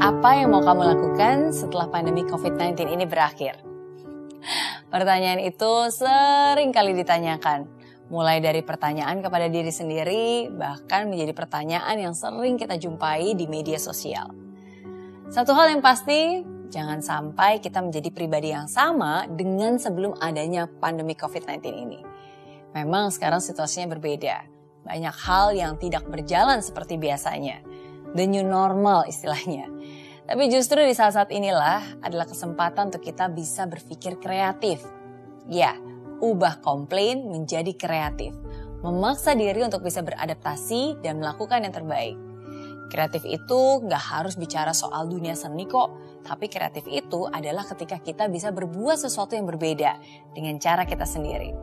Apa yang mau kamu lakukan setelah pandemi COVID-19 ini berakhir? Pertanyaan itu sering kali ditanyakan. Mulai dari pertanyaan kepada diri sendiri, bahkan menjadi pertanyaan yang sering kita jumpai di media sosial. Satu hal yang pasti, jangan sampai kita menjadi pribadi yang sama dengan sebelum adanya pandemi COVID-19 ini. Memang sekarang situasinya berbeda. Banyak hal yang tidak berjalan seperti biasanya. The new normal istilahnya. Tapi justru di saat-saat inilah adalah kesempatan untuk kita bisa berpikir kreatif. Ya, ubah komplain menjadi kreatif. Memaksa diri untuk bisa beradaptasi dan melakukan yang terbaik. Kreatif itu gak harus bicara soal dunia seni kok. Tapi kreatif itu adalah ketika kita bisa berbuat sesuatu yang berbeda dengan cara kita sendiri.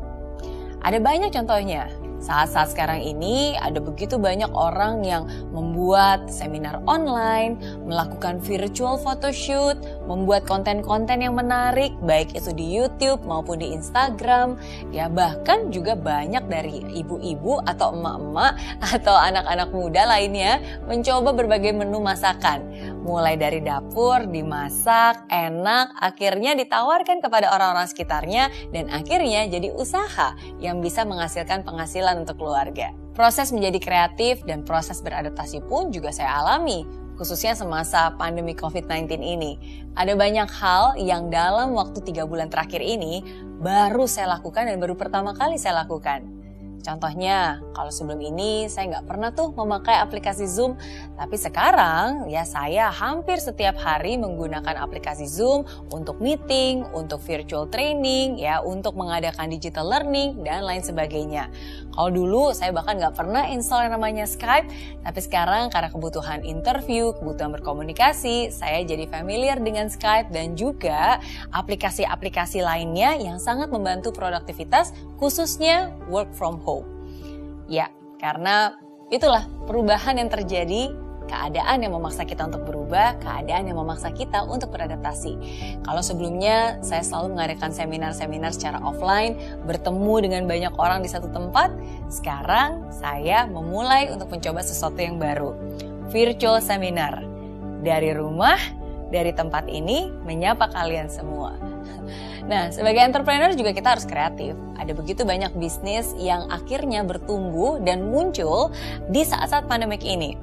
Ada banyak contohnya. Saat-saat sekarang ini ada begitu banyak orang yang membuat seminar online, melakukan virtual photoshoot, membuat konten-konten yang menarik, baik itu di YouTube maupun di Instagram. Ya bahkan juga banyak dari ibu-ibu atau emak-emak atau anak-anak muda lainnya mencoba berbagai menu masakan. Mulai dari dapur, dimasak, enak, akhirnya ditawarkan kepada orang-orang sekitarnya dan akhirnya jadi usaha yang bisa menghasilkan penghasilan untuk keluarga. Proses menjadi kreatif dan proses beradaptasi pun juga saya alami, khususnya semasa pandemi COVID-19 ini. Ada banyak hal yang dalam waktu 3 bulan terakhir ini baru saya lakukan dan baru pertama kali saya lakukan. Contohnya, kalau sebelum ini saya nggak pernah tuh memakai aplikasi Zoom, tapi sekarang ya saya hampir setiap hari menggunakan aplikasi Zoom untuk meeting, untuk virtual training, ya untuk mengadakan digital learning dan lain sebagainya. Kalau dulu saya bahkan nggak pernah install yang namanya Skype, tapi sekarang karena kebutuhan interview, kebutuhan berkomunikasi, saya jadi familiar dengan Skype dan juga aplikasi-aplikasi lainnya yang sangat membantu produktivitas, khususnya work from home. Ya, karena itulah perubahan yang terjadi, keadaan yang memaksa kita untuk berubah, keadaan yang memaksa kita untuk beradaptasi. Kalau sebelumnya saya selalu mengadakan seminar-seminar secara offline, bertemu dengan banyak orang di satu tempat, sekarang saya memulai untuk mencoba sesuatu yang baru. Virtual seminar. Dari rumah, dari tempat ini, menyapa kalian semua. Nah, sebagai entrepreneur juga kita harus kreatif. Ada begitu banyak bisnis yang akhirnya bertumbuh dan muncul di saat-saat pandemik ini.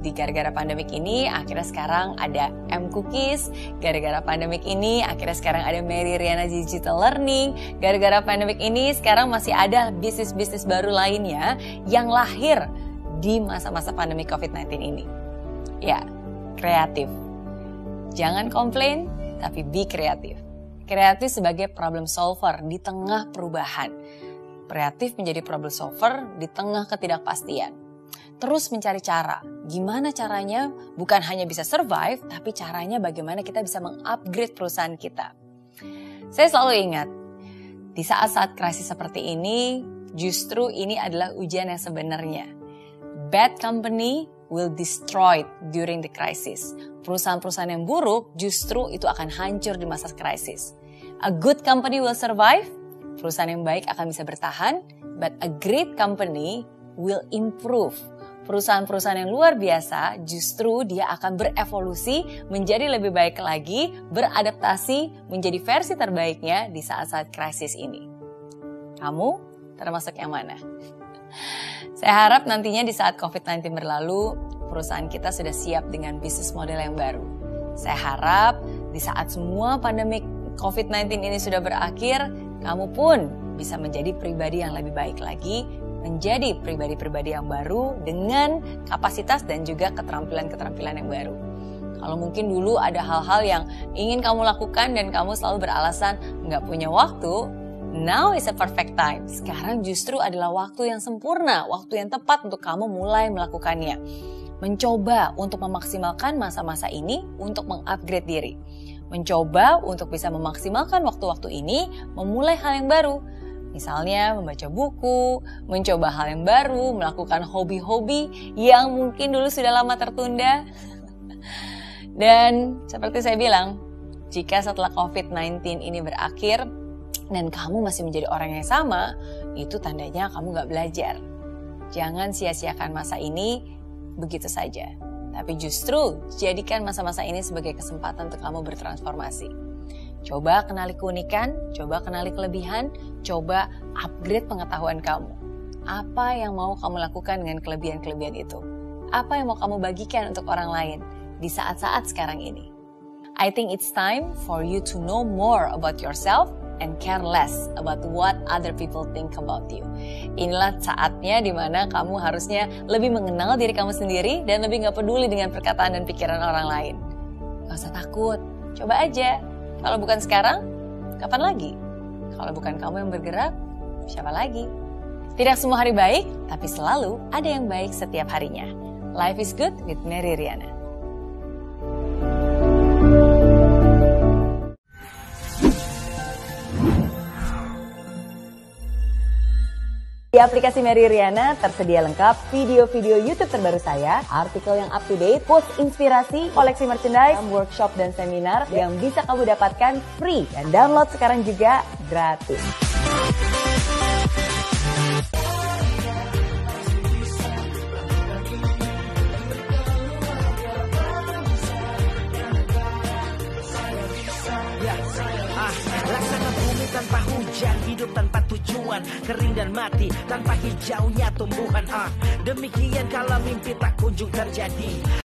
Di gara-gara pandemik ini, akhirnya sekarang ada M-Cookies. Gara-gara pandemik ini, akhirnya sekarang ada Mary Riana Digital Learning. Gara-gara pandemik ini, sekarang masih ada bisnis-bisnis baru lainnya yang lahir di masa-masa pandemi COVID-19 ini. Ya, kreatif. Jangan komplain, tapi be kreatif. Kreatif sebagai problem solver di tengah perubahan. Kreatif menjadi problem solver di tengah ketidakpastian. Terus mencari cara. Gimana caranya bukan hanya bisa survive, tapi caranya bagaimana kita bisa mengupgrade perusahaan kita. Saya selalu ingat, di saat-saat krisis seperti ini, justru ini adalah ujian yang sebenarnya. Bad company will destroy during the crisis. Perusahaan-perusahaan yang buruk justru itu akan hancur di masa krisis. A good company will survive, perusahaan yang baik akan bisa bertahan, but a great company will improve. Perusahaan-perusahaan yang luar biasa justru dia akan berevolusi menjadi lebih baik lagi, beradaptasi menjadi versi terbaiknya di saat-saat krisis ini. Kamu termasuk yang mana? Saya harap nantinya di saat COVID-19 berlalu, perusahaan kita sudah siap dengan bisnis model yang baru. Saya harap di saat semua pandemi COVID-19 ini sudah berakhir, kamu pun bisa menjadi pribadi yang lebih baik lagi, menjadi pribadi-pribadi yang baru dengan kapasitas dan juga keterampilan-keterampilan yang baru. Kalau mungkin dulu ada hal-hal yang ingin kamu lakukan dan kamu selalu beralasan nggak punya waktu, now is a perfect time. Sekarang justru adalah waktu yang sempurna, waktu yang tepat untuk kamu mulai melakukannya. Mencoba untuk memaksimalkan masa-masa ini untuk mengupgrade diri. Mencoba untuk bisa memaksimalkan waktu-waktu ini memulai hal yang baru. Misalnya membaca buku, mencoba hal yang baru, melakukan hobi-hobi yang mungkin dulu sudah lama tertunda. Dan seperti saya bilang, jika setelah COVID-19 ini berakhir dan kamu masih menjadi orang yang sama, itu tandanya kamu gak belajar. Jangan sia-siakan masa ini begitu saja. Tapi justru jadikan masa-masa ini sebagai kesempatan untuk kamu bertransformasi. Coba kenali keunikan, coba kenali kelebihan, coba upgrade pengetahuan kamu. Apa yang mau kamu lakukan dengan kelebihan-kelebihan itu? Apa yang mau kamu bagikan untuk orang lain di saat-saat sekarang ini? I think it's time for you to know more about yourself and care less about what other people think about you. Inilah saatnya dimana kamu harusnya lebih mengenal diri kamu sendiri dan lebih gak peduli dengan perkataan dan pikiran orang lain. Gak usah takut, coba aja. Kalau bukan sekarang, kapan lagi? Kalau bukan kamu yang bergerak, siapa lagi? Tidak semua hari baik, tapi selalu ada yang baik setiap harinya. Life is good with Mary Riana. Di aplikasi Mary Riana tersedia lengkap video-video YouTube terbaru saya, artikel yang up to date, post inspirasi, koleksi merchandise, workshop dan seminar yang bisa kamu dapatkan free dan download sekarang juga gratis. Laksana bumi tanpa hujan, hidup tanpa tujuan, kering dan mati tanpa hijaunya tumbuhan. Demikian kalau mimpi tak kunjung terjadi.